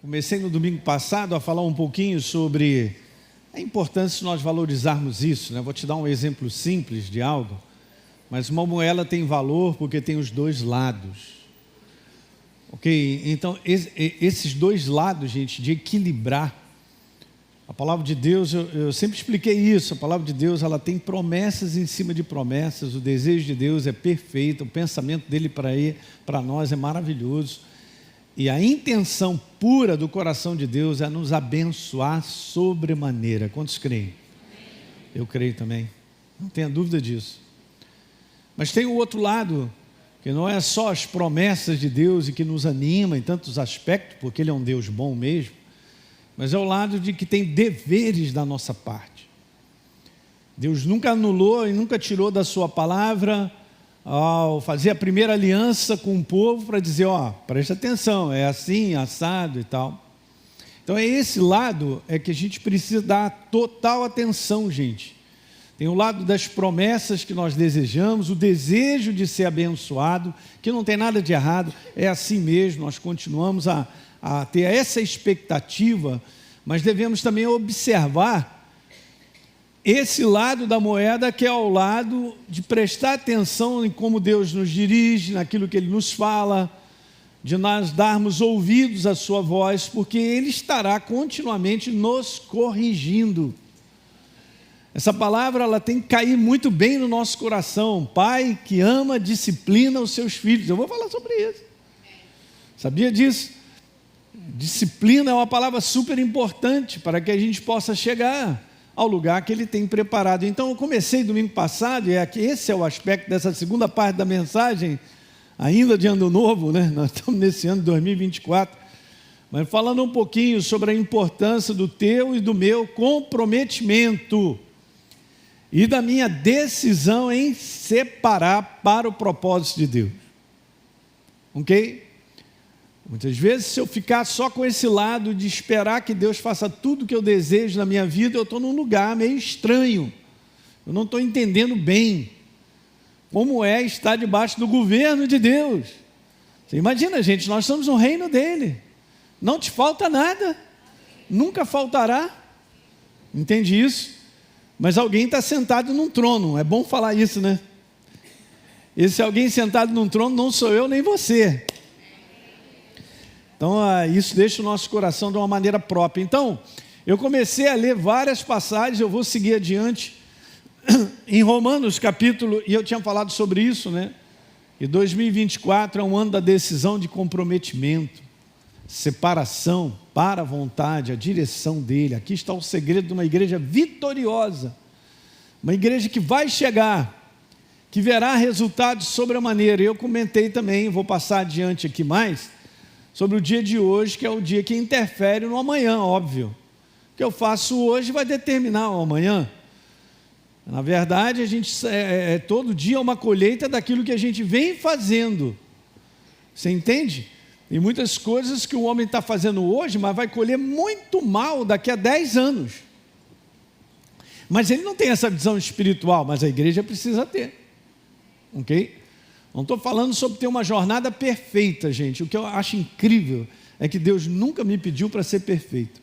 Comecei no domingo passado a falar um pouquinho sobre a importância de nós valorizarmos isso, né? Vou te dar um exemplo simples de algo, mas uma moeda tem valor porque tem os dois lados. Ok? Então, esses dois lados, gente, de equilibrar. A palavra de Deus, eu sempre expliquei isso, a palavra de Deus, ela tem promessas em cima de promessas, o desejo de Deus é perfeito, o pensamento dele para nós é maravilhoso. E a intenção pura do coração de Deus é nos abençoar sobremaneira. Quantos creem? Eu creio também, não tenha dúvida disso. Mas tem o outro lado, que não é só as promessas de Deus e que nos anima em tantos aspectos, porque Ele é um Deus bom mesmo, mas é o lado de que tem deveres da nossa parte. Deus nunca anulou e nunca tirou da sua palavra ao fazer a primeira aliança com o povo para dizer, presta atenção, é assim, assado e tal. Então é esse lado é que a gente precisa dar total atenção, gente. Tem o lado das promessas que nós desejamos, o desejo de ser abençoado, que não tem nada de errado, é assim mesmo, nós continuamos a ter essa expectativa, mas devemos também observar esse lado da moeda, que é o lado de prestar atenção em como Deus nos dirige, naquilo que Ele nos fala, de nós darmos ouvidos à sua voz, porque Ele estará continuamente nos corrigindo. Essa palavra, ela tem que cair muito bem no nosso coração. Pai que ama, disciplina os seus filhos. Eu vou falar sobre isso. Sabia disso? Disciplina é uma palavra super importante para que a gente possa chegar ao lugar que Ele tem preparado. Então eu comecei domingo passado, e esse é o aspecto dessa segunda parte da mensagem, ainda de ano novo, né? Nós estamos nesse ano de 2024, mas falando um pouquinho sobre a importância do teu e do meu comprometimento e da minha decisão em separar para o propósito de Deus. Ok? Muitas vezes, se eu ficar só com esse lado de esperar que Deus faça tudo o que eu desejo na minha vida, eu estou num lugar meio estranho. Eu não estou entendendo bem como é estar debaixo do governo de Deus. Você imagina, gente, nós estamos no reino dEle. Não te falta nada, nunca faltará. Entende isso? Mas alguém está sentado num trono, é bom falar isso, né? Esse alguém sentado num trono não sou eu nem você. Então, isso deixa o nosso coração de uma maneira própria. Então, eu comecei a ler várias passagens, eu vou seguir adiante. Em Romanos capítulo, e eu tinha falado sobre isso, né? E 2024 é um ano da decisão de comprometimento, separação para a vontade, a direção dEle. Aqui está o segredo de uma igreja vitoriosa, uma igreja que vai chegar, que verá resultados sobremaneira. Eu comentei também, vou passar adiante aqui mais, sobre o dia de hoje, que é o dia que interfere no amanhã, óbvio. O que eu faço hoje vai determinar o amanhã. Na verdade, a gente todo dia é uma colheita daquilo que a gente vem fazendo. Você entende? E muitas coisas que o homem está fazendo hoje, mas vai colher muito mal daqui a 10 anos. Mas ele não tem essa visão espiritual, mas a igreja precisa ter. Ok? Não estou falando sobre ter uma jornada perfeita, gente. O que eu acho incrível é que Deus nunca me pediu para ser perfeito.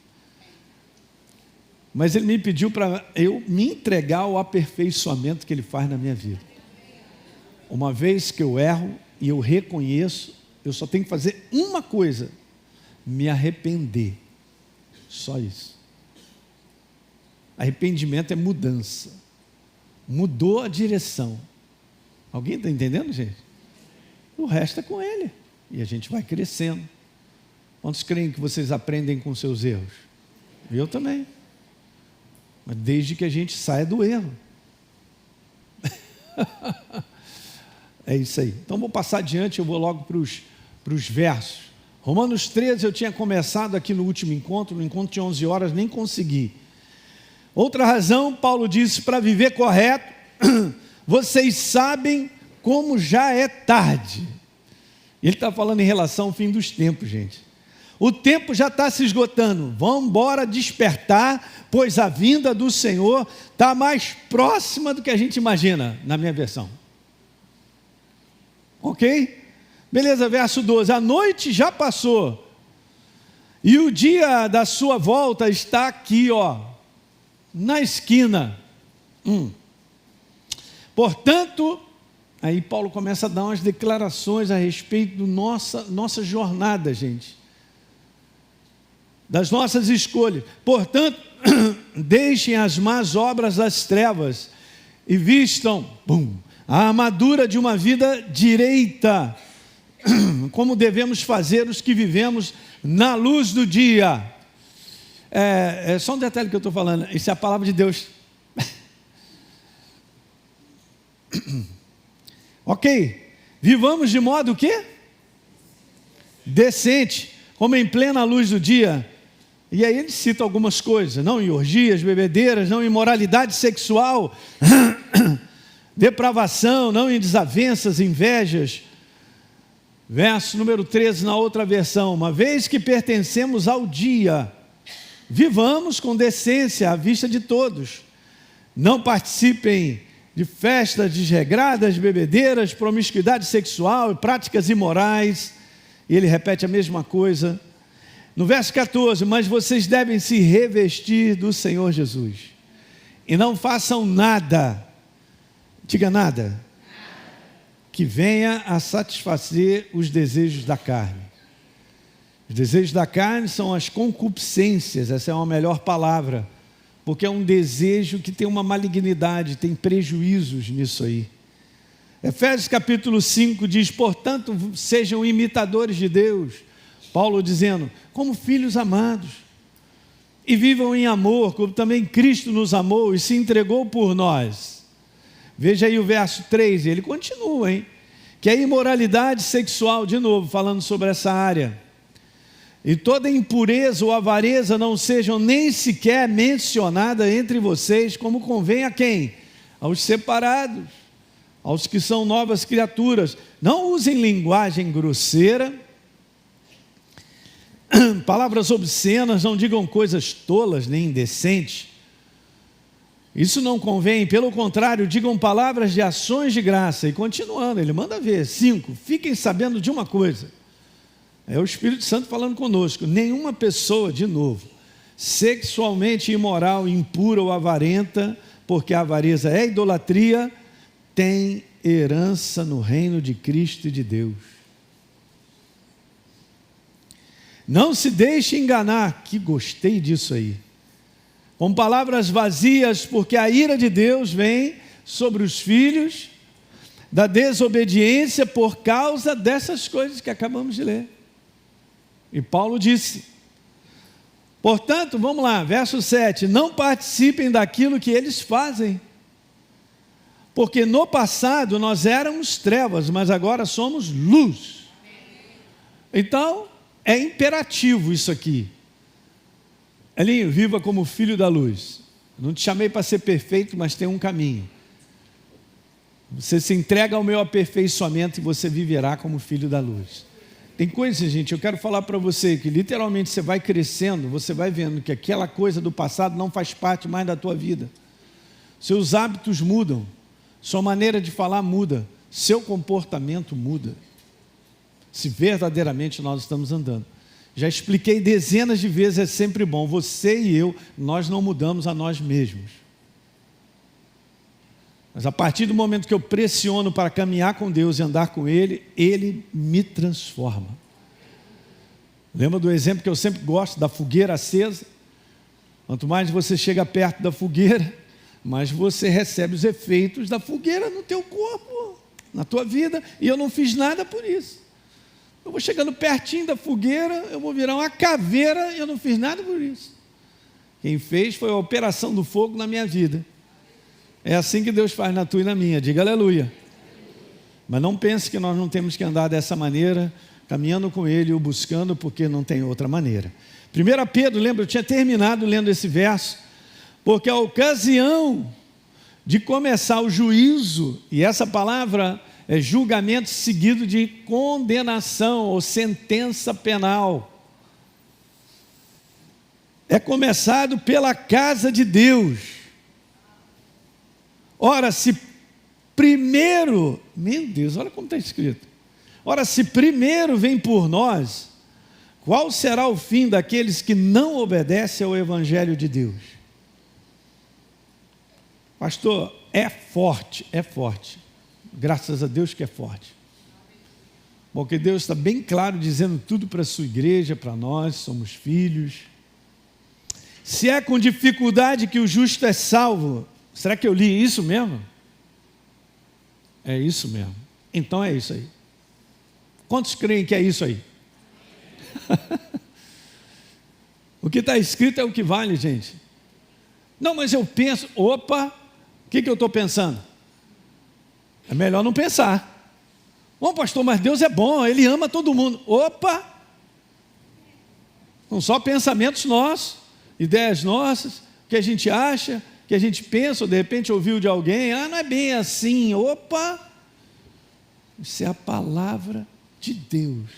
Mas Ele me pediu para eu me entregar ao aperfeiçoamento que Ele faz na minha vida. Uma vez que eu erro e eu reconheço, eu só tenho que fazer uma coisa: me arrepender. Só isso. Arrependimento é mudança. Mudou a direção. Alguém está entendendo, gente? O resto é com Ele. E a gente vai crescendo. Quantos creem que vocês aprendem com seus erros? Eu também. Mas desde que a gente saia do erro. É isso aí. Então vou passar adiante, eu vou logo para os versos. Romanos 13, eu tinha começado aqui no último encontro, no encontro de 11 horas, nem consegui. Outra razão, Paulo disse, para viver correto, vocês sabem como já é tarde. Ele está falando em relação ao fim dos tempos, gente. O tempo já está se esgotando. Vamos embora despertar, pois a vinda do Senhor está mais próxima do que a gente imagina, na minha versão. Ok? Beleza, verso 12. A noite já passou E o dia da sua volta está aqui, ó, na esquina. Portanto, aí Paulo começa a dar umas declarações a respeito da nossa jornada, gente. Das nossas escolhas. Portanto, deixem as más obras das trevas e vistam a armadura de uma vida direita, como devemos fazer os que vivemos na luz do dia. É só um detalhe que eu estou falando, isso é a palavra de Deus. Ok, vivamos de modo o quê? Decente, como em plena luz do dia. E aí ele cita algumas coisas, não em orgias, bebedeiras, não em imoralidade sexual, depravação, não em desavenças, invejas. Verso número 13 na outra versão: uma vez que pertencemos ao dia, vivamos com decência à vista de todos. Não participem de festas desregradas, bebedeiras, promiscuidade sexual e práticas imorais. E ele repete a mesma coisa. No verso 14: mas vocês devem se revestir do Senhor Jesus. E não façam nada, diga nada, que venha a satisfazer os desejos da carne. Os desejos da carne são as concupiscências, essa é uma melhor palavra, porque é um desejo que tem uma malignidade, tem prejuízos nisso aí. Efésios capítulo 5 diz: portanto, sejam imitadores de Deus. Paulo dizendo, como filhos amados, e vivam em amor, como também Cristo nos amou e se entregou por nós. Veja aí o verso 3, ele continua, que a imoralidade sexual, de novo, falando sobre essa área, e toda impureza ou avareza não sejam nem sequer mencionadas entre vocês, como convém a quem? Aos separados, aos que são novas criaturas. Não usem linguagem grosseira, palavras obscenas, não digam coisas tolas nem indecentes. Isso não convém, pelo contrário, digam palavras de ações de graça. E continuando, ele manda ver, 5, fiquem sabendo de uma coisa, é o Espírito Santo falando conosco: nenhuma pessoa, de novo, sexualmente imoral, impura ou avarenta, porque a avareza é idolatria, tem herança no reino de Cristo e de Deus. Não se deixe enganar, que gostei disso aí, com palavras vazias, porque a ira de Deus vem sobre os filhos da desobediência por causa dessas coisas que acabamos de ler. E Paulo disse, portanto, vamos lá, verso 7, não participem daquilo que eles fazem, porque no passado nós éramos trevas, mas agora somos luz. Então, é imperativo isso aqui. Elinho, viva como filho da luz. Não te chamei para ser perfeito, mas tem um caminho. Você se entrega ao meu aperfeiçoamento e você viverá como filho da luz. Tem coisas, gente, eu quero falar para você que literalmente você vai crescendo, você vai vendo que aquela coisa do passado não faz parte mais da tua vida. Seus hábitos mudam, sua maneira de falar muda, seu comportamento muda. Se verdadeiramente nós estamos andando. Já expliquei dezenas de vezes, é sempre bom. Você e eu, nós não mudamos a nós mesmos. Mas a partir do momento que eu pressiono para caminhar com Deus e andar com Ele, Ele me transforma. Lembra do exemplo que eu sempre gosto, da fogueira acesa? Quanto mais você chega perto da fogueira, mais você recebe os efeitos da fogueira no teu corpo, na tua vida. E eu não fiz nada por isso. Eu vou chegando pertinho da fogueira, eu vou virar uma caveira e eu não fiz nada por isso. Quem fez foi a operação do fogo na minha vida. É assim que Deus faz na tua e na minha, diga aleluia. Mas não pense que nós não temos que andar dessa maneira, caminhando com Ele, o buscando, porque não tem outra maneira. 1 Pedro, lembra, eu tinha terminado lendo esse verso, porque a ocasião de começar o juízo, e essa palavra é julgamento seguido de condenação ou sentença penal. É começado pela casa de Deus. Ora, se primeiro, meu Deus, olha como está escrito. Ora, se primeiro vem por nós, Qual será o fim daqueles que não obedecem ao Evangelho de Deus? Pastor, é forte, é forte. Graças a Deus que é forte. Porque Deus está bem claro dizendo tudo para a sua igreja, para nós, somos filhos. Se é com dificuldade que o justo é salvo, será que eu li isso mesmo? É isso mesmo. Então é isso aí. Quantos creem que é isso aí? O que está escrito é o que vale, gente. Não, mas eu penso, opa, o que eu estou pensando? É melhor não pensar. Bom, pastor, mas Deus é bom, Ele ama todo mundo. Opa! São só pensamentos nossos, ideias nossas, o que a gente acha, o que a gente pensa, ou de repente ouviu de alguém, não é bem assim. Opa! Isso é a palavra de Deus.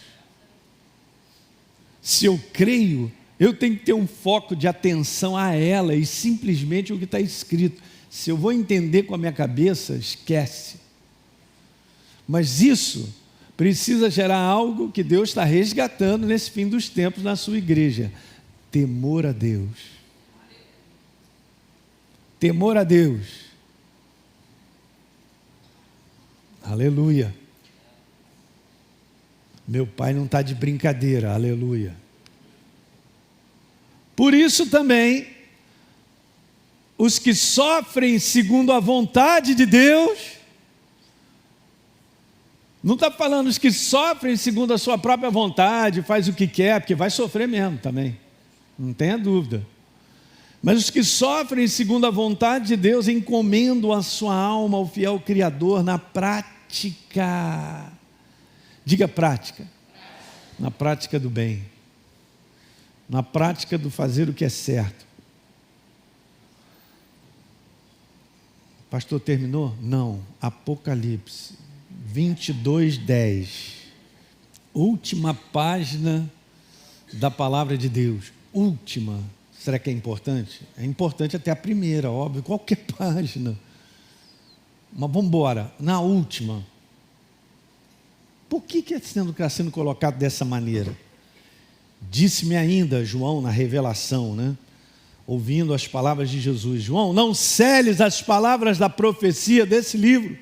Se eu creio, eu tenho que ter um foco de atenção a ela e simplesmente o que está escrito. Se eu vou entender com a minha cabeça, esquece. Mas isso precisa gerar algo que Deus está resgatando nesse fim dos tempos na sua igreja: temor a Deus. Temor a Deus. Aleluia. Meu pai não está de brincadeira, aleluia. Por isso também, os que sofrem segundo a vontade de Deus, não está falando os que sofrem segundo a sua própria vontade, faz o que quer, porque vai sofrer mesmo também, não tenha dúvida. Mas os que sofrem segundo a vontade de Deus, encomendam a sua alma ao fiel Criador na prática. Diga prática. Na prática do bem. Na prática do fazer o que é certo. Pastor, terminou? Não. Apocalipse 22:10. Última página da palavra de Deus. Última. Será que é importante? É importante até a primeira, óbvio. Qualquer página. Mas vamos embora. Na última. Por que está sendo colocado dessa maneira? Disse-me ainda, João, na revelação, né? Ouvindo as palavras de Jesus: João, não celes as palavras da profecia desse livro,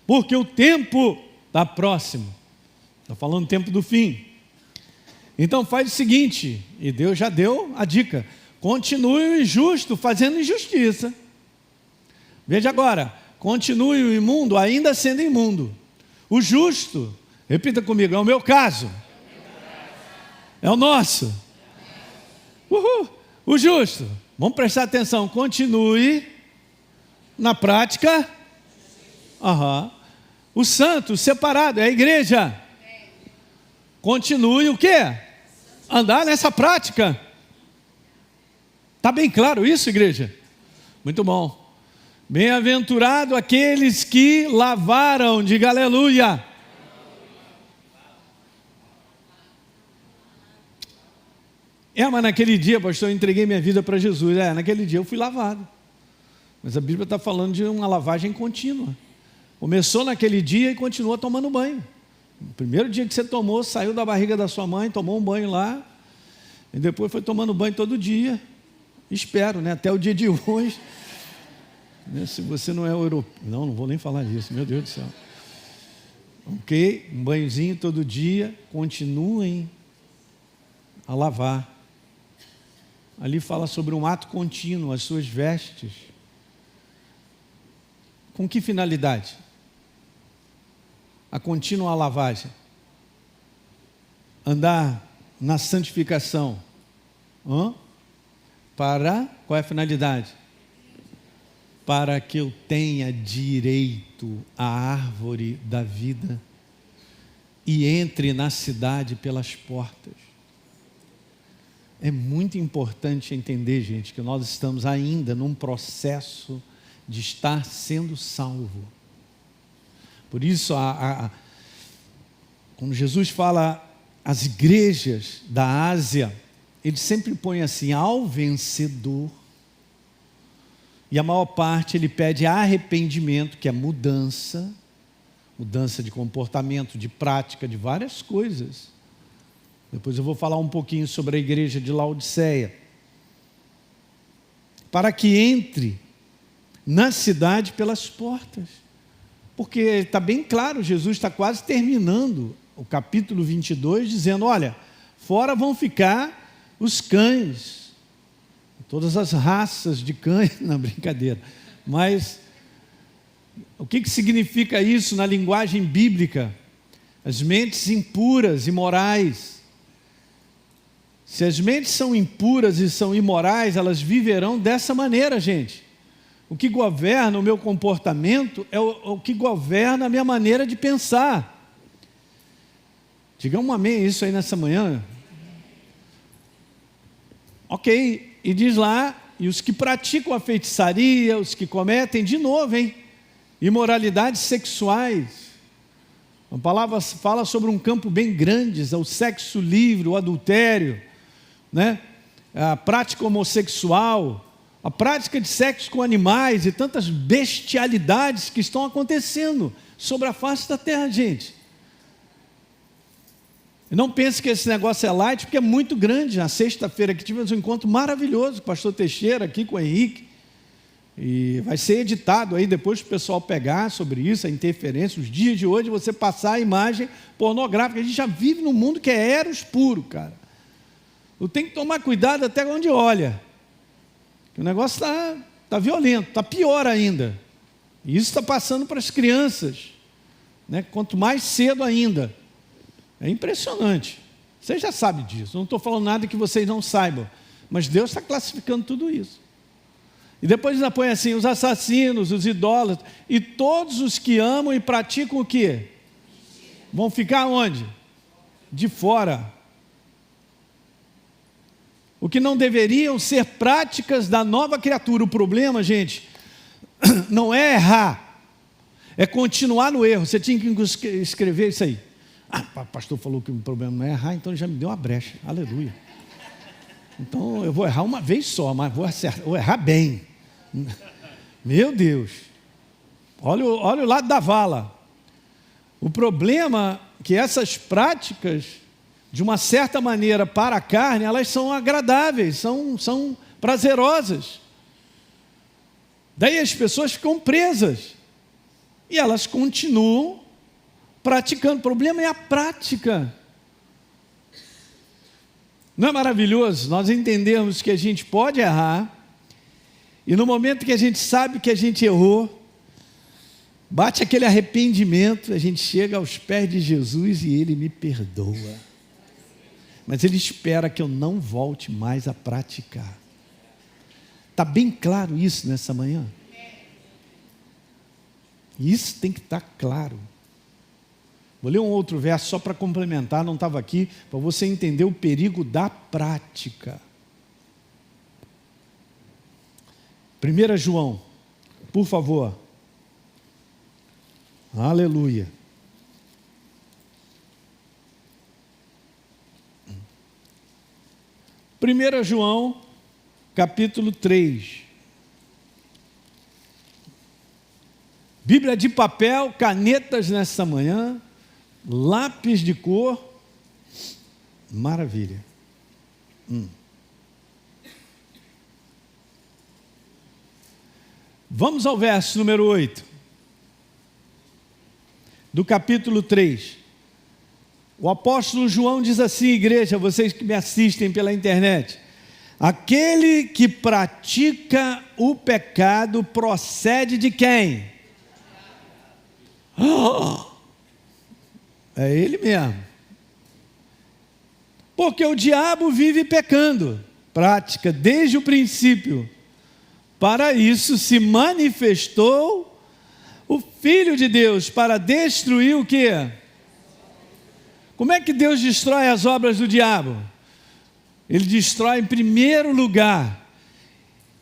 porque o tempo está próximo. Está falando do tempo do fim. Então faz o seguinte, e Deus já deu a dica: continue o injusto fazendo injustiça. Veja agora, continue o imundo ainda sendo imundo. O justo, repita comigo, é o meu caso. É o nosso. Uhul. O justo, vamos prestar atenção, continue na prática. O santo, separado, é a igreja. Continue o quê? Andar nessa prática. Está bem claro isso, igreja? Muito bom. Bem-aventurado aqueles que lavaram, diga aleluia. Mas naquele dia, pastor, eu entreguei minha vida para Jesus. Naquele dia eu fui lavado. Mas a Bíblia está falando de uma lavagem contínua. Começou naquele dia e continua tomando banho. No primeiro dia que você tomou, saiu da barriga da sua mãe, tomou um banho lá, e depois foi tomando banho todo dia. Espero, né? Até o dia de hoje. Se você não é europeu. Não vou nem falar disso, meu Deus do céu. Ok? Um banhozinho todo dia. Continuem a lavar. Ali fala sobre um ato contínuo, as suas vestes. Com que finalidade? A contínua lavagem. Andar na santificação. Para, qual é a finalidade? Para que eu tenha direito à árvore da vida e entre na cidade pelas portas. É muito importante entender, gente, que nós estamos ainda num processo de estar sendo salvo. Por isso, quando Jesus fala às igrejas da Ásia, ele sempre põe assim: ao vencedor. E a maior parte ele pede arrependimento, que é mudança de comportamento, de prática, de várias coisas. Depois eu vou falar um pouquinho sobre a igreja de Laodiceia. Para que entre na cidade pelas portas. Porque está bem claro, Jesus está quase terminando o capítulo 22, dizendo, olha, fora vão ficar os cães, todas as raças de cães, não, brincadeira, mas o que significa isso na linguagem bíblica? As mentes impuras, imorais. Se as mentes são impuras e são imorais, elas viverão dessa maneira, gente. O que governa o meu comportamento é o que governa a minha maneira de pensar. Diga um amém isso aí nessa manhã. Ok, e diz lá, e os que praticam a feitiçaria, os que cometem, de novo, imoralidades sexuais. A palavra fala sobre um campo bem grande, o sexo livre, o adultério, né? A prática homossexual, a prática de sexo com animais e tantas bestialidades que estão acontecendo sobre a face da terra, gente. E não pense que esse negócio é light, porque é muito grande. Na sexta-feira aqui tivemos um encontro maravilhoso com o pastor Teixeira, aqui com o Henrique, e vai ser editado aí depois para o pessoal pegar sobre isso, a interferência. Os dias de hoje você passar a imagem pornográfica, a gente já vive num mundo que é eros puro, cara. Eu tenho que tomar cuidado até onde olha. O negócio está violento, está pior ainda. E isso está passando para as crianças, né? Quanto mais cedo ainda. É impressionante. Você já sabe disso. Não estou falando nada que vocês não saibam. Mas Deus está classificando tudo isso. E depois ainda põe assim, os assassinos, os idólatras, e todos os que amam e praticam o quê? Vão ficar onde? De fora. O que não deveriam ser práticas da nova criatura. O problema, gente, não é errar, é continuar no erro. Você tinha que escrever isso aí. O pastor falou que o problema não é errar, então ele já me deu uma brecha. Aleluia. Então eu vou errar uma vez só, mas vou errar bem. Meu Deus. Olha o lado da vala. O problema é que essas práticas, de uma certa maneira para a carne, elas são agradáveis, são prazerosas. Daí as pessoas ficam presas. E elas continuam praticando. O problema é a prática. Não é maravilhoso nós entendermos que a gente pode errar, e no momento que a gente sabe que a gente errou, bate aquele arrependimento, a gente chega aos pés de Jesus e Ele me perdoa. Mas Ele espera que eu não volte mais a praticar. Está bem claro isso nessa manhã? Isso tem que estar claro. Vou ler um outro verso só para complementar, não estava aqui, para você entender o perigo da prática. 1 João, por favor. Aleluia. 1 João, capítulo 3. Bíblia de papel, canetas nessa manhã, lápis de cor, maravilha. Vamos ao verso número 8, do capítulo 3. O apóstolo João diz assim, igreja, vocês que me assistem pela internet: aquele que pratica o pecado procede de quem? É ele mesmo. Porque o diabo vive pecando, prática desde o princípio. Para isso se manifestou o Filho de Deus, para destruir o quê? Como é que Deus destrói as obras do diabo? Ele destrói, em primeiro lugar,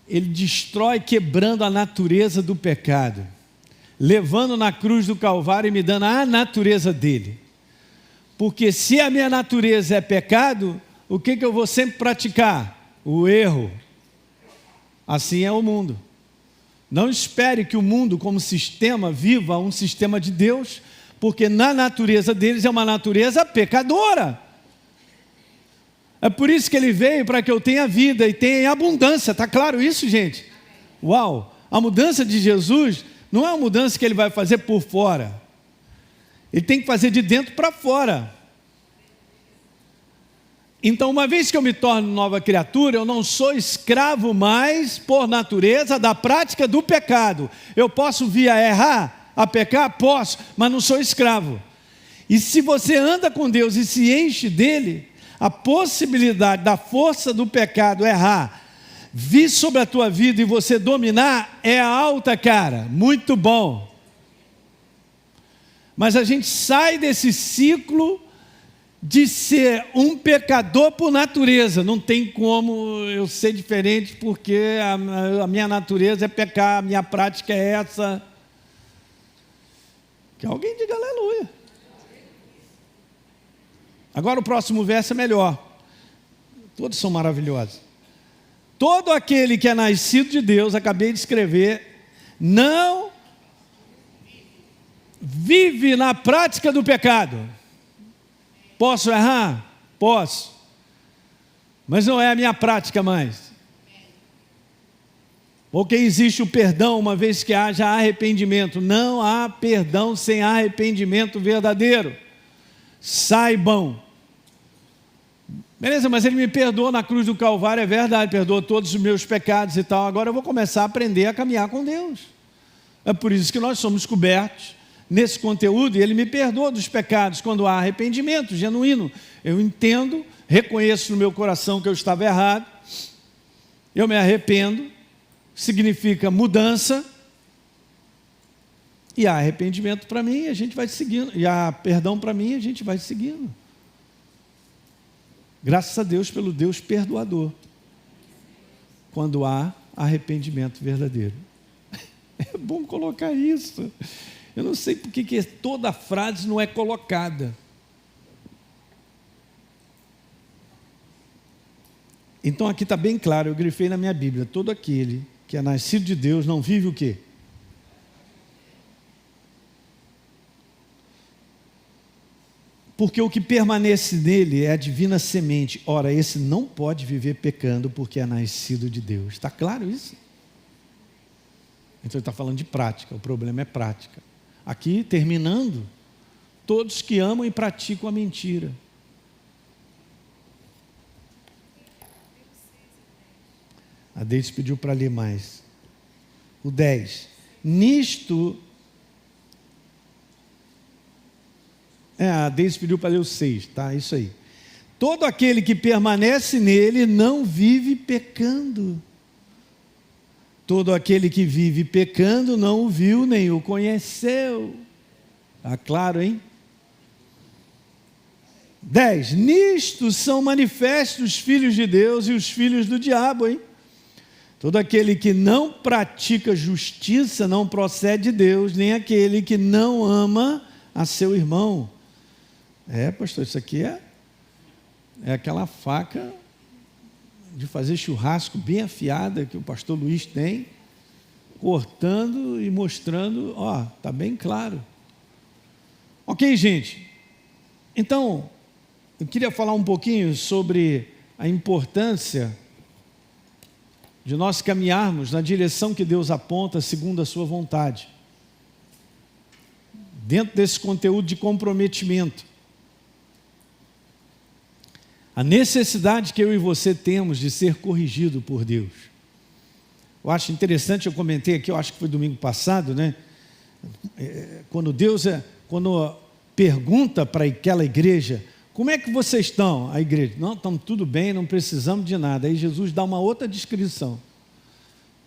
ele destrói quebrando a natureza do pecado, levando na cruz do Calvário e me dando a natureza dele. Porque se a minha natureza é pecado, o que eu vou sempre praticar? O erro. Assim é o mundo. Não espere que o mundo como sistema viva um sistema de Deus, porque na natureza deles é uma natureza pecadora. É por isso que ele veio, para que eu tenha vida e tenha em abundância. Está claro isso, gente? Uau! A mudança de Jesus não é uma mudança que ele vai fazer por fora. Ele tem que fazer de dentro para fora. Então, uma vez que eu me torno nova criatura, eu não sou escravo mais, por natureza, da prática do pecado. Eu posso vir a errar, a pecar? Posso, mas não sou escravo. E se você anda com Deus e se enche dele, a possibilidade da força do pecado errar, vir sobre a tua vida e você dominar, é alta, cara. Muito bom. Mas a gente sai desse ciclo de ser um pecador por natureza. Não tem como eu ser diferente, porque a minha natureza é pecar, a minha prática é essa. Que alguém diga aleluia. Agora o próximo verso é melhor. Todos são maravilhosos. Todo aquele que é nascido de Deus, acabei de escrever, não vive na prática do pecado. Posso errar? Posso. Mas não é a minha prática mais. Porque existe o perdão, uma vez que haja arrependimento. Não há perdão sem arrependimento verdadeiro. Saibam. Beleza, mas ele me perdoou na cruz do Calvário, é verdade, perdoou todos os meus pecados e tal. Agora eu vou começar a aprender a caminhar com Deus. É por isso que nós somos cobertos nesse conteúdo, e ele me perdoa dos pecados quando há arrependimento genuíno. Eu entendo, reconheço no meu coração que eu estava errado, eu me arrependo, significa mudança, e há arrependimento para mim, a gente vai seguindo, e há perdão para mim, a gente vai seguindo. Graças a Deus pelo Deus perdoador, quando há arrependimento verdadeiro. É bom colocar isso. Eu não sei porque que toda frase não é colocada. Então aqui está bem claro, eu grifei na minha Bíblia, todo aquele que é nascido de Deus não vive o quê? Porque o que permanece nele é a divina semente. Ora, esse não pode viver pecando porque é nascido de Deus. Está claro isso? Então ele está falando de prática, o problema é prática. Aqui, terminando, todos que amam e praticam a mentira. A Deise pediu para ler mais. O 10. Nisto... a Deise pediu para ler o 6, tá? Isso aí. Todo aquele que permanece nele não vive pecando. Todo aquele que vive pecando não o viu nem o conheceu. Está claro, hein? 10. Nisto são manifestos os filhos de Deus e os filhos do diabo, hein? Todo aquele que não pratica justiça não procede de Deus, nem aquele que não ama a seu irmão. Pastor, isso aqui é aquela faca de fazer churrasco bem afiada que o pastor Luiz tem, cortando e mostrando, está bem claro. Ok, gente? Então, eu queria falar um pouquinho sobre a importância de nós caminharmos na direção que Deus aponta segundo a sua vontade. Dentro desse conteúdo de comprometimento. A necessidade que eu e você temos de ser corrigido por Deus. Eu acho interessante, eu comentei aqui, eu acho que foi domingo passado, né? Quando quando pergunta para aquela igreja, como é que vocês estão? A igreja, não, estamos tudo bem, não precisamos de nada. Aí Jesus dá uma outra descrição.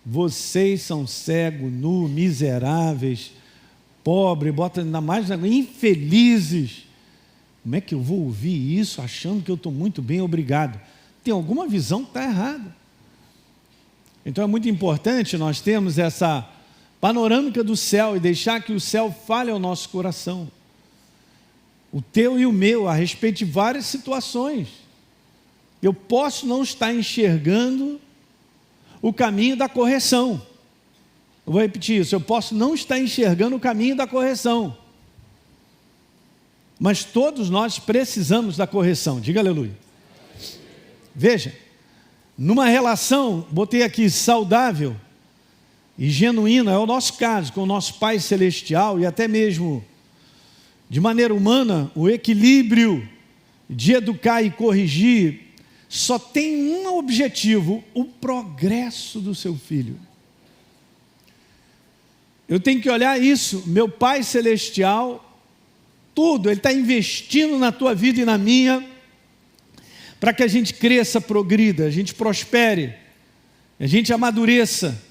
Vocês são cegos, nus, miseráveis, pobres, bota ainda mais, infelizes. Como é que eu vou ouvir isso achando que eu estou muito bem, obrigado? Tem alguma visão que está errada. Então é muito importante nós termos essa panorâmica do céu e deixar que o céu fale ao nosso coração. O teu e o meu, a respeito de várias situações. Eu posso não estar enxergando o caminho da correção. Eu vou repetir isso, eu posso não estar enxergando o caminho da correção. Mas todos nós precisamos da correção, diga aleluia. Veja, numa relação, botei aqui, saudável e genuína, é o nosso caso, com o nosso Pai Celestial, e até mesmo de maneira humana, o equilíbrio de educar e corrigir só tem um objetivo: o progresso do seu filho. Eu tenho que olhar isso, meu Pai Celestial, tudo, Ele está investindo na tua vida e na minha, para que a gente cresça, progrida, a gente prospere, a gente amadureça.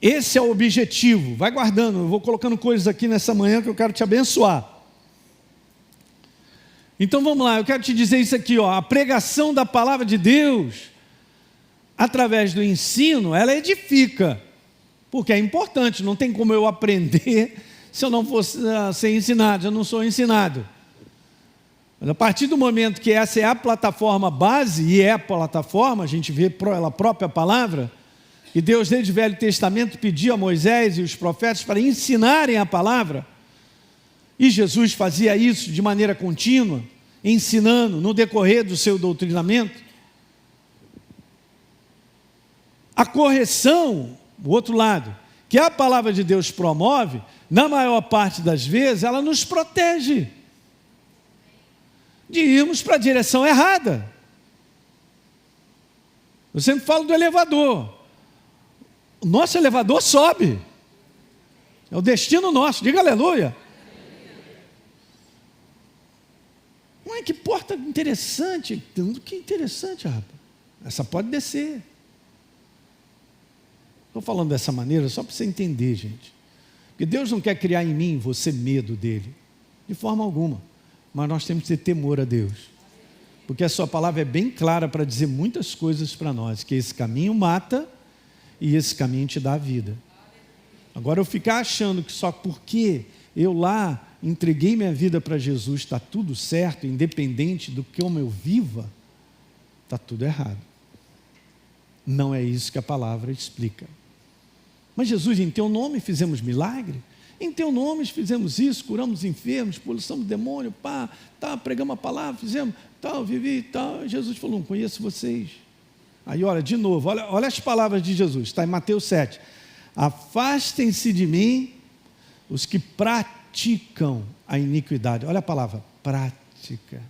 Esse é o objetivo. Vai guardando, eu vou colocando coisas aqui nessa manhã que eu quero te abençoar. Então vamos lá, eu quero te dizer isso aqui, ó, a pregação da palavra de Deus, através do ensino, ela edifica, porque é importante, não tem como eu aprender se eu não fosse ser ensinado, eu não sou ensinado. Mas a partir do momento que essa é a plataforma base, e é a plataforma, a gente vê pela própria palavra, e Deus desde o Velho Testamento pediu a Moisés e os profetas para ensinarem a palavra, e Jesus fazia isso de maneira contínua, ensinando no decorrer do seu doutrinamento. A correção, o outro lado, que a palavra de Deus promove, na maior parte das vezes, ela nos protege de irmos para a direção errada. Eu sempre falo do elevador. O nosso elevador sobe. É o destino nosso. Diga aleluia. Mãe, que porta interessante. Que interessante, rapaz. Essa pode descer. Estou falando dessa maneira só para você entender, gente. Porque Deus não quer criar em mim, você, medo dele. De forma alguma. Mas nós temos que ter temor a Deus. Porque a sua palavra é bem clara para dizer muitas coisas para nós. Que esse caminho mata e esse caminho te dá a vida. Agora eu ficar achando que só porque eu lá entreguei minha vida para Jesus, está tudo certo, independente do que eu viva, está tudo errado. Não é isso que a palavra explica. Mas Jesus, em teu nome fizemos milagre, em teu nome fizemos isso, curamos enfermos, expulsamos demônio, pregamos a palavra, fizemos tal, vivi tal. Jesus falou, não conheço vocês. Aí olha, de novo, olha as palavras de Jesus, está em Mateus 7. Afastem-se de mim os que praticam a iniquidade. Olha a palavra, prática.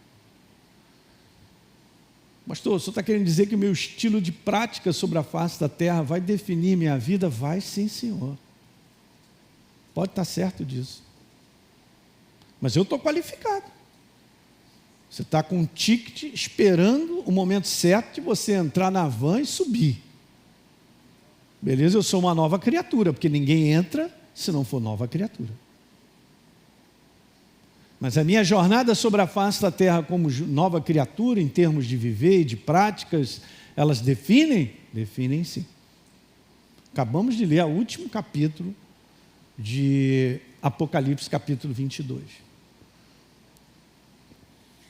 Pastor, o senhor está querendo dizer que o meu estilo de prática sobre a face da terra vai definir minha vida? Vai sim, senhor. Pode estar certo disso. Mas eu estou qualificado. Você está com um ticket esperando o momento certo de você entrar na van e subir. Beleza? Eu sou uma nova criatura, porque ninguém entra se não for nova criatura. Mas a minha jornada sobre a face da terra como nova criatura, em termos de viver e de práticas, elas definem? Definem sim. Acabamos de ler o último capítulo de Apocalipse, capítulo 22.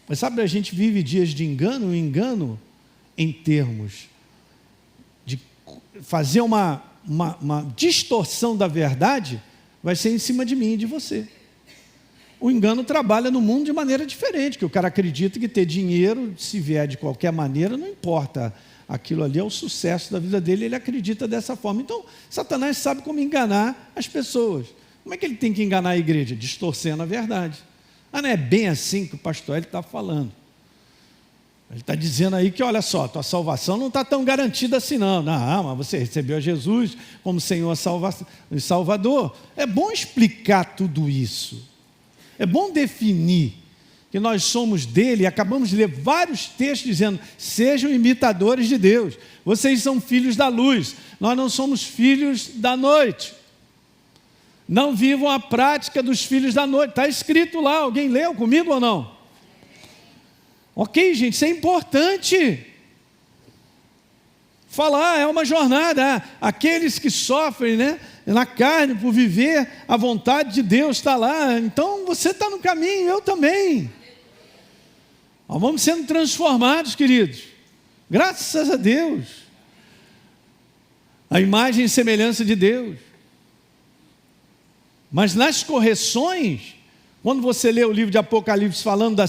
Mas sabe, a gente vive dias de engano, o engano em termos de fazer uma distorção da verdade, vai ser em cima de mim e de você. O engano trabalha no mundo de maneira diferente, que o cara acredita que ter dinheiro, se vier de qualquer maneira, não importa. Aquilo ali é o sucesso da vida dele, ele acredita dessa forma. Então, Satanás sabe como enganar as pessoas. Como é que ele tem que enganar a igreja? Distorcendo a verdade. Não é bem assim que o pastor está falando. Ele está dizendo aí que, olha só, tua salvação não está tão garantida assim não. Não, mas você recebeu a Jesus como Senhor e Salvador. É bom explicar tudo isso. É bom definir que nós somos dele, e acabamos de ler vários textos dizendo, sejam imitadores de Deus, vocês são filhos da luz, nós não somos filhos da noite, não vivam a prática dos filhos da noite, está escrito lá, alguém leu comigo ou não? Ok, gente, isso é importante, falar é uma jornada, aqueles que sofrem, na carne, por viver a vontade de Deus, está lá, então você está no caminho, eu também. Nós vamos sendo transformados, queridos, graças a Deus, a imagem e semelhança de Deus. Mas nas correções, quando você lê o livro de Apocalipse falando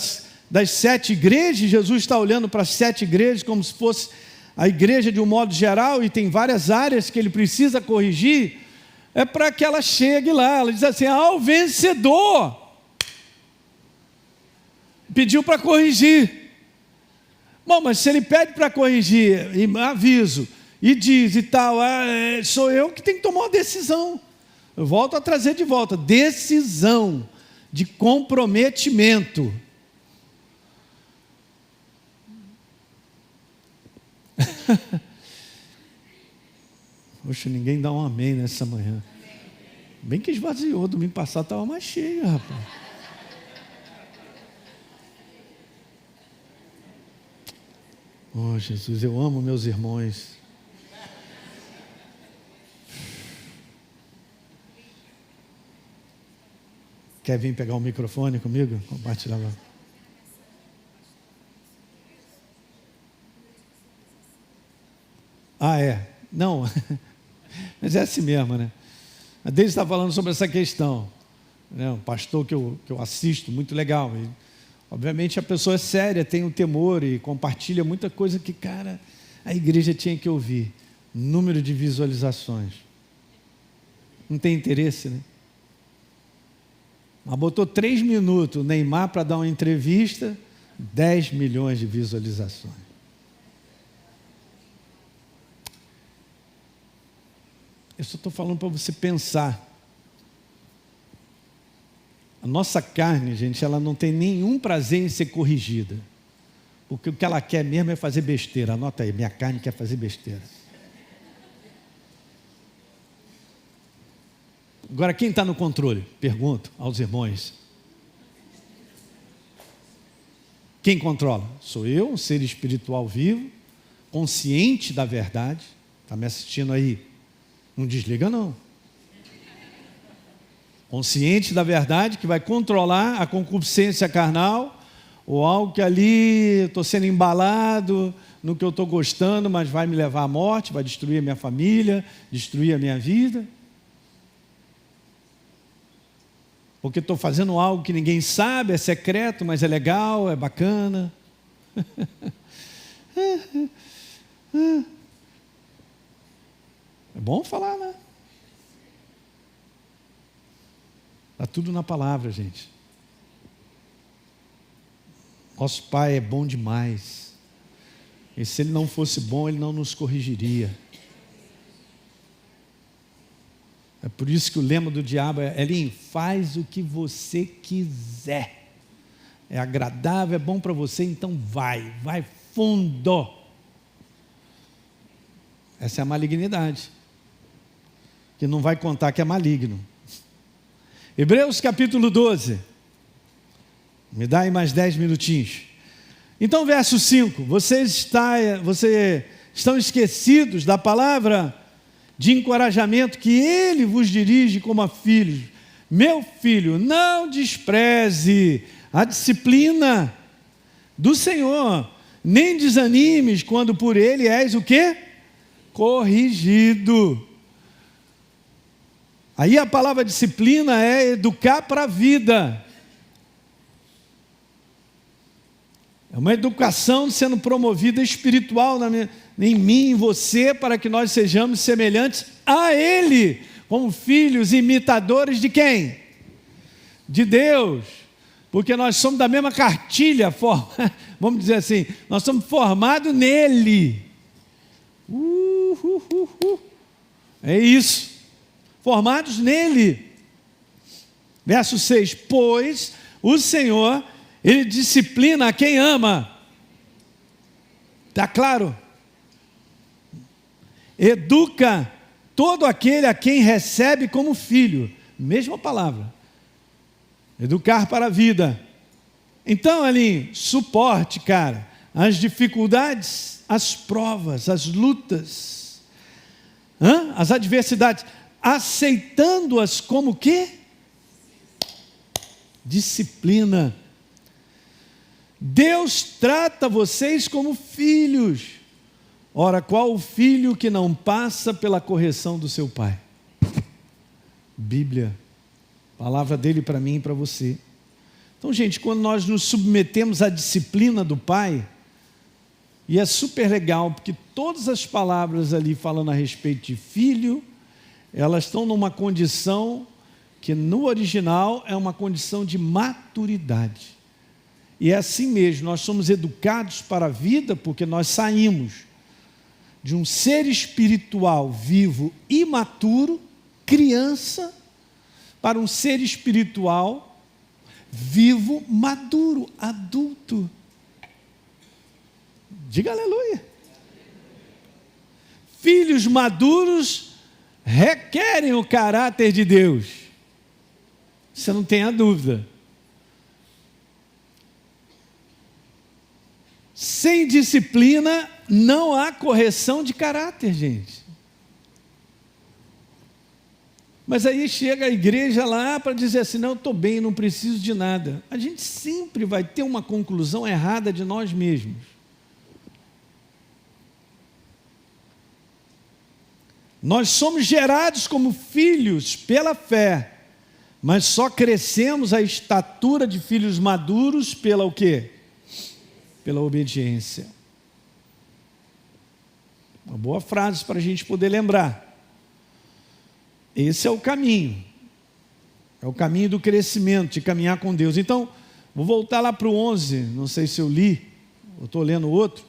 das 7 igrejas. Jesus está olhando para as 7 igrejas como se fosse a igreja de um modo geral, e tem várias áreas que ele precisa corrigir, é para que ela chegue lá. Ela diz assim: ao vencedor, pediu para corrigir. Bom, mas se ele pede para corrigir, e aviso, e diz e tal, sou eu que tenho que tomar uma decisão. Eu volto a trazer de volta, decisão de comprometimento. Poxa, ninguém dá um amém nessa manhã. Bem que esvaziou, domingo passado estava mais cheio, rapaz. Oh, Jesus, eu amo meus irmãos. Quer vir pegar o microfone comigo? Compartilhar lá. Não, mas é assim mesmo, né? A Deise está falando sobre essa questão, né? Um pastor que eu assisto, muito legal. E, obviamente a pessoa é séria, tem um temor e compartilha muita coisa que, cara, a igreja tinha que ouvir. Número de visualizações. Não tem interesse, né? Mas botou 3 minutos o Neymar para dar uma entrevista, 10 milhões de visualizações. Eu só estou falando para você pensar. A nossa carne, gente, ela não tem nenhum prazer em ser corrigida. Porque o que ela quer mesmo é fazer besteira. Anota aí, minha carne quer fazer besteira. Agora, quem está no controle? Pergunto aos irmãos. Quem controla? Sou eu, um ser espiritual vivo, consciente da verdade. Está me assistindo aí? Não desliga não. Consciente da verdade, que vai controlar a concupiscência carnal, ou algo que ali estou sendo embalado no que eu estou gostando, mas vai me levar à morte, vai destruir a minha família, destruir a minha vida. Porque estou fazendo algo que ninguém sabe, é secreto, mas é legal, é bacana. É bom falar, né? Está tudo na palavra, gente. Nosso Pai é bom demais. E se Ele não fosse bom, Ele não nos corrigiria. É por isso que o lema do diabo é: Elinho, faz o que você quiser. É agradável, é bom para você, então vai fundo. Essa é a malignidade. Que não vai contar que é maligno. Hebreus capítulo 12. Me dá aí mais 10 minutinhos. Então, verso 5. Vocês estão esquecidos da palavra de encorajamento que Ele vos dirige como a filhos. Meu filho, não despreze a disciplina do Senhor, nem desanimes quando por Ele és o quê? Corrigido. Aí a palavra disciplina é educar para a vida. É uma educação sendo promovida espiritual em mim, em você, para que nós sejamos semelhantes a Ele, como filhos imitadores de quem? De Deus. Porque nós somos da mesma cartilha, vamos dizer assim, nós somos formados nele. É isso. Formados nele. Verso 6. Pois o Senhor, Ele disciplina a quem ama. Está claro? Educa todo aquele a quem recebe como filho. Mesma palavra. Educar para a vida. Então, ali, suporte, cara, as dificuldades, as provas, as lutas, as adversidades, aceitando-as como o quê? Disciplina. Deus trata vocês como filhos. Ora, qual o filho que não passa pela correção do seu pai? Bíblia, palavra dele para mim e para você. Então, gente, quando nós nos submetemos à disciplina do Pai, e é super legal, porque todas as palavras ali falando a respeito de filho, elas estão numa condição que no original é uma condição de maturidade. E é assim mesmo, nós somos educados para a vida porque nós saímos de um ser espiritual vivo imaturo, criança, para um ser espiritual vivo, maduro, adulto. Diga aleluia. Filhos maduros requerem o caráter de Deus. Você não tenha dúvida. Sem disciplina não há correção de caráter, gente. Mas aí chega a igreja lá para dizer assim, não, eu estou bem, não preciso de nada. A gente sempre vai ter uma conclusão errada de nós mesmos. Nós somos gerados como filhos pela fé, mas só crescemos a estatura de filhos maduros pela o quê? Pela obediência. Uma boa frase para a gente poder lembrar. Esse é o caminho. É o caminho do crescimento, de caminhar com Deus. Então, vou voltar lá para o 11, não sei se eu li, eu estou lendo outro.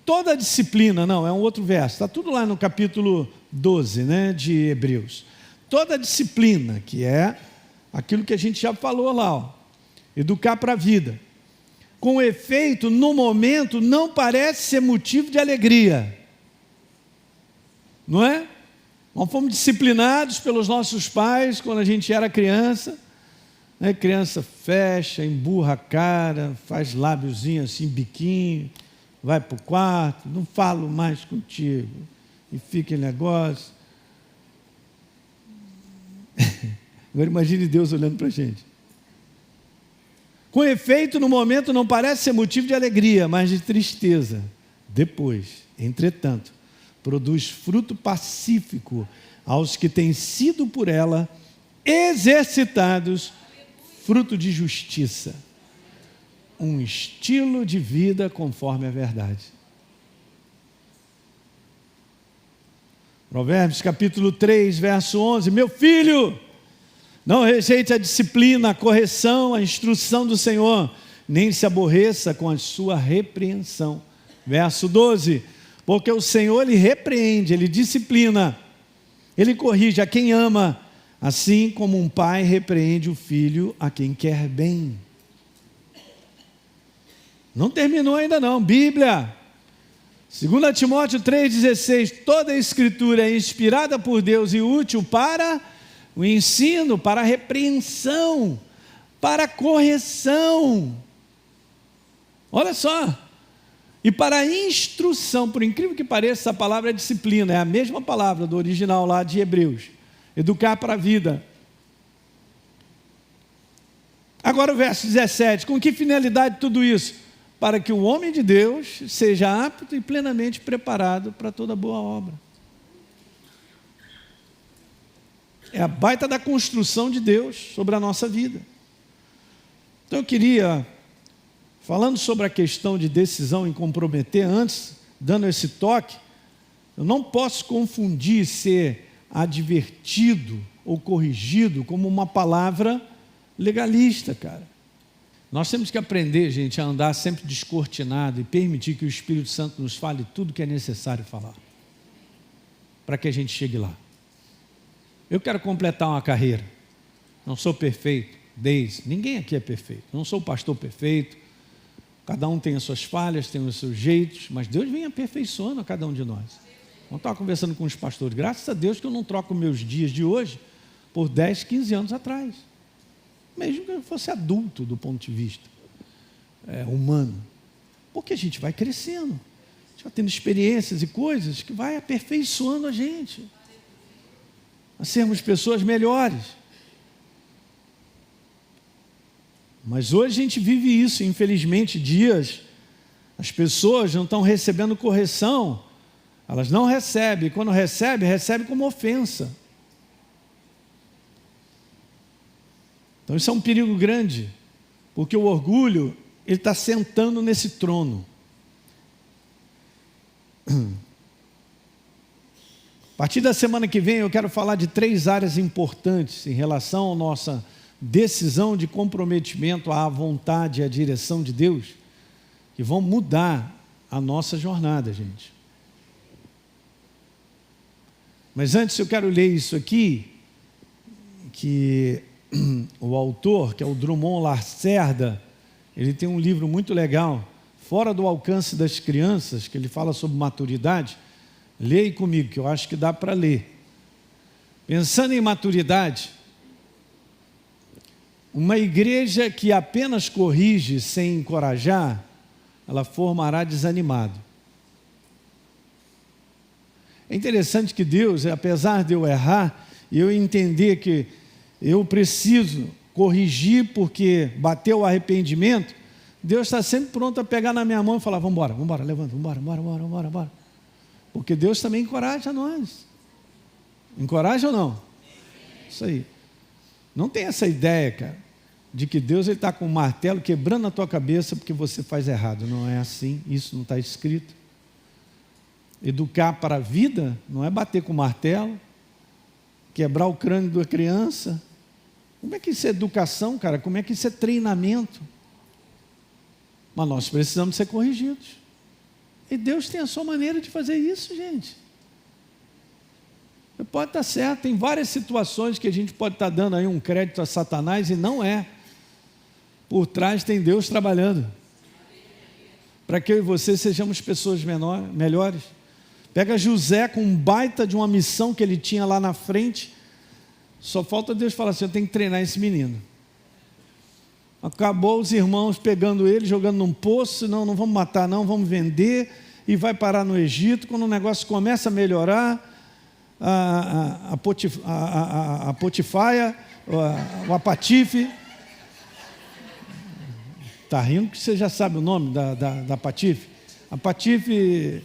Toda disciplina, não, é um outro verso, está tudo lá no capítulo 12, né, de Hebreus. Toda disciplina, que é aquilo que a gente já falou lá, ó, educar para a vida. Com efeito, no momento, não parece ser motivo de alegria. Não é? Nós fomos disciplinados pelos nossos pais quando a gente era criança. Né? Criança fecha, emburra a cara, faz lábiozinho assim, biquinho, vai para o quarto, não falo mais contigo. E fica em negócio. Agora imagine Deus olhando para a gente. Com efeito, no momento não parece ser motivo de alegria, mas de tristeza. Depois, entretanto, produz fruto pacífico aos que têm sido por ela exercitados, fruto de justiça. Um estilo de vida conforme a verdade. Provérbios capítulo 3, verso 11. Meu filho, não rejeite a disciplina, a correção, a instrução do Senhor, nem se aborreça com a sua repreensão. Verso 12. Porque o Senhor, Ele repreende, Ele disciplina, Ele corrige a quem ama, assim como um pai repreende o filho a quem quer bem. Não terminou ainda não, Bíblia. 2 Timóteo 3,16, toda a Escritura é inspirada por Deus e útil para o ensino, para a repreensão, para a correção. Olha só. E para a instrução, por incrível que pareça, essa palavra é disciplina, é a mesma palavra do original lá de Hebreus. Educar para a vida. Agora o verso 17, com que finalidade tudo isso? Para que o homem de Deus seja apto e plenamente preparado para toda boa obra. É a baita da construção de Deus sobre a nossa vida. Então eu queria, falando sobre a questão de decisão em comprometer, antes, dando esse toque, eu não posso confundir ser advertido ou corrigido como uma palavra legalista, cara. Nós temos que aprender, gente, a andar sempre descortinado e permitir que o Espírito Santo nos fale tudo que é necessário falar, para que a gente chegue lá. Eu quero completar uma carreira, não sou perfeito, ninguém aqui é perfeito, não sou pastor perfeito, cada um tem as suas falhas, tem os seus jeitos, mas Deus vem aperfeiçoando a cada um de nós. Eu estava conversando com os pastores, graças a Deus que eu não troco meus dias de hoje por 10, 15 anos atrás. Mesmo que eu fosse adulto do ponto de vista humano. Porque a gente vai crescendo, a gente vai tendo experiências e coisas que vai aperfeiçoando a gente a sermos pessoas melhores. Mas hoje a gente vive isso, infelizmente, as pessoas não estão recebendo correção, elas não recebem, quando recebe como ofensa. Então isso é um perigo grande, Porque o orgulho, ele está sentando nesse trono. A partir da semana que vem eu quero falar de 3 áreas importantes em relação à nossa decisão de comprometimento à vontade e à direção de Deus, que vão mudar a nossa jornada, gente. Mas antes eu quero ler isso aqui, que o autor, que é o Drummond Lacerda, ele tem um livro muito legal, Fora do Alcance das Crianças, que ele fala sobre maturidade. Leia comigo, que eu acho que dá para ler. Pensando em maturidade, uma igreja que apenas corrige sem encorajar, ela formará desanimado. É interessante que Deus, apesar de eu errar, e eu entender que eu preciso corrigir porque bateu o arrependimento, Deus está sempre pronto a pegar na minha mão e falar, vamos embora, levanta, vamos embora. Porque Deus também encoraja nós. Encoraja ou não? Isso aí. Não tem essa ideia, cara, de que Deus está com um martelo quebrando na tua cabeça porque você faz errado. Não é assim, isso não está escrito. Educar para a vida não é bater com o martelo, quebrar o crânio da criança. Como é que isso é educação, cara? Como é que isso é treinamento? Mas nós precisamos ser corrigidos. E Deus tem a sua maneira de fazer isso, gente. Pode estar certo, tem várias situações que a gente pode estar dando aí um crédito a Satanás e não é. Por trás tem Deus trabalhando. Para que eu e você sejamos pessoas melhores. Pega José com um baita de uma missão que ele tinha lá na frente. Só falta Deus falar assim, eu tenho que treinar esse menino. Acabou os irmãos pegando ele, jogando num poço, não vamos matar não, vamos vender, e vai parar no Egito. Quando o negócio começa a melhorar, a Potifaia, o Apatife, está rindo que você já sabe o nome da Patife, a Patife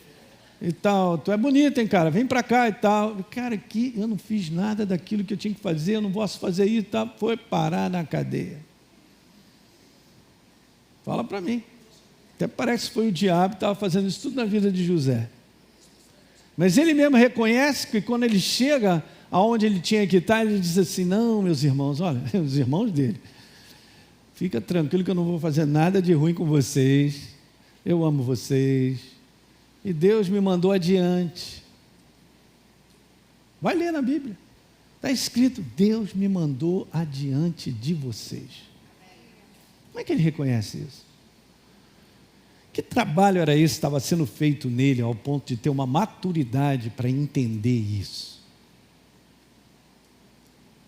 e tal, tu é bonito, hein, cara, vem para cá e tal. Cara, aqui eu não fiz nada daquilo que eu tinha que fazer, eu não posso fazer isso e tal. Foi parar na cadeia. Fala para mim. Até parece que foi o diabo que estava fazendo isso tudo na vida de José. Mas ele mesmo reconhece que quando ele chega aonde ele tinha que estar, ele diz assim, não, meus irmãos, olha, os irmãos dele, fica tranquilo que eu não vou fazer nada de ruim com vocês, eu amo vocês, e Deus me mandou adiante. Vai ler na Bíblia, está escrito, Deus me mandou adiante de vocês. Como é que ele reconhece isso? Que trabalho era esse que estava sendo feito nele ao ponto de ter uma maturidade para entender isso?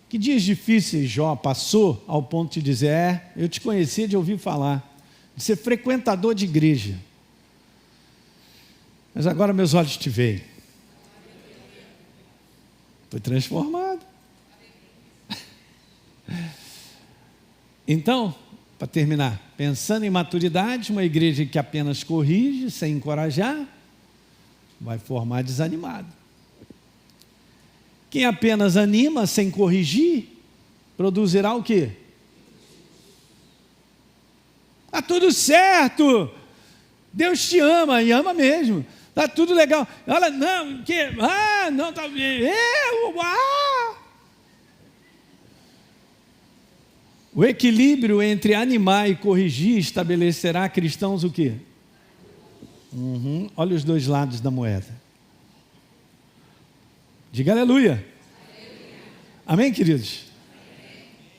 Que dias difíceis Jó passou ao ponto de dizer, eu te conhecia de ouvir falar, de ser frequentador de igreja, mas agora meus olhos te veem. Foi transformado. Então, para terminar, pensando em maturidade, uma igreja que apenas corrige, sem encorajar, vai formar desanimado. Quem apenas anima, sem corrigir, produzirá o quê? Está tudo certo, Deus te ama, e ama mesmo, está tudo legal. Olha, não, que, não, está bem, O equilíbrio entre animar e corrigir estabelecerá cristãos o quê? Olha os dois lados da moeda. Diga aleluia. Amém, queridos?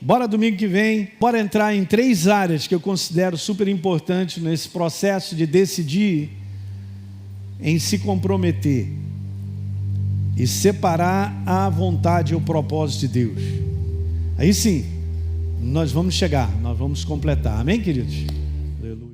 Bora domingo que vem, bora entrar em 3 áreas que eu considero super importantes nesse processo de decidir em se comprometer e separar a vontade e o propósito de Deus. Aí sim, nós vamos chegar, nós vamos completar. Amém, queridos? Aleluia.